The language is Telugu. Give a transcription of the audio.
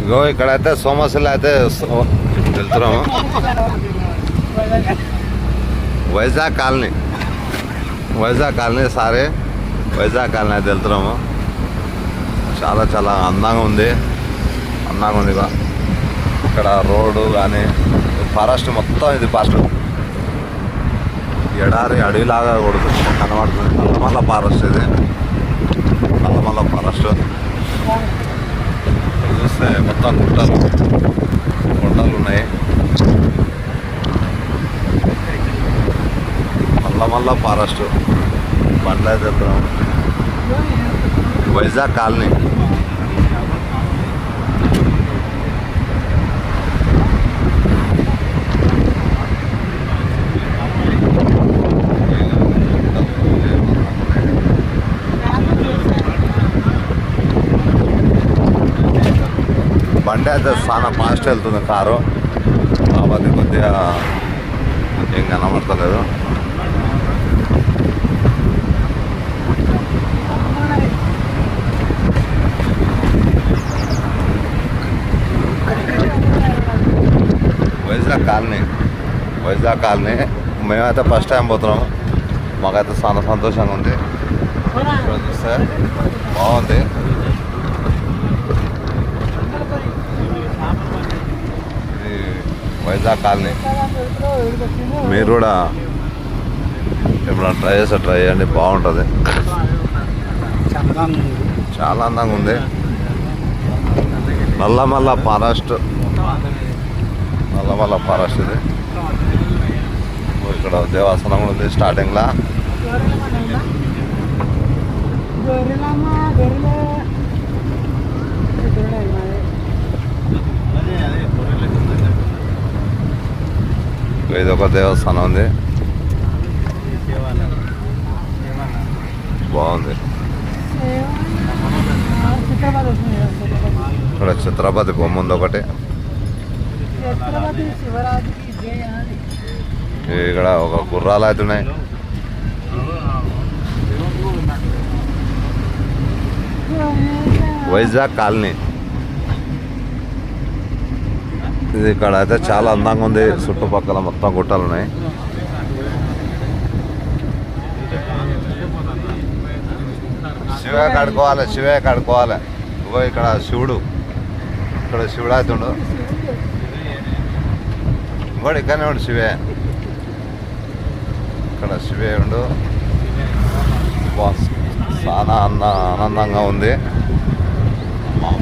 ఇగో ఇక్కడైతే సోమశిల అయితే వెళ్తున్నాము. Vizag colony sorry Vizag colony అయితే వెళ్తున్నాము. చాలా చాలా అందంగా ఉంది ఇక ఇక్కడ రోడ్డు కానీ ఫారెస్ట్ మొత్తం ఇది ఫారెస్ట్ ఎడారి అడవిలాగా కొడుతుంది కనబడుతుంది. నల్లమల్ల ఫారెస్ట్ ఇది నల్లమల్ల ఫారెస్ట్ చూస్తే మొత్తం గుట్టలు ఉన్నాయి. నల్లమల్ల ఫారెస్ట్ బండ్లు అయితే వెళ్తున్నాం. వైజాగ్ కాలనీ బండి అయితే చాలా ఫాస్ట్ వెళ్తుంది కారు కాబట్టి కొద్దిగా ఏం కనబడతలేదు. వైజాగ్ కాలనీ మేమైతే ఫస్ట్ టైం పోతున్నాము. మాకైతే చాలా సంతోషంగా ఉంది. చూస్తే బాగుంది. వైజాగ్ కాలనీ మీరు కూడా ఎప్పుడైనా ట్రై చేయండి, బాగుంటుంది. చాలా అందంగా ఉంది. నల్లమల్ల ఫారెస్ట్ ఇది. ఇక్కడ దేవస్థానం కూడా ఉంది స్టార్టింగ్లా. ఇది ఒక దేవస్థానం ఉంది, బాగుంది. ఇక్కడ ఛత్రపతి బొమ్మ ఉంది ఒకటి. ఇక్కడ ఒక గుర్రాలు అవుతున్నాయి. వైజాగ్ కాలనీ ఇది. ఇక్కడ అయితే చాలా అందంగా ఉంది. చుట్టుపక్కల మొత్తం గుట్టలు ఉన్నాయి. శివే కడుకోవాలి. ఇగో ఇక్కడ శివుడు అవుతుండు. ఇంకోటి ఇక్కడనే ఉండు శివే. ఇక్కడ శివే ఉండు. చాలా ఆనందంగా ఉంది.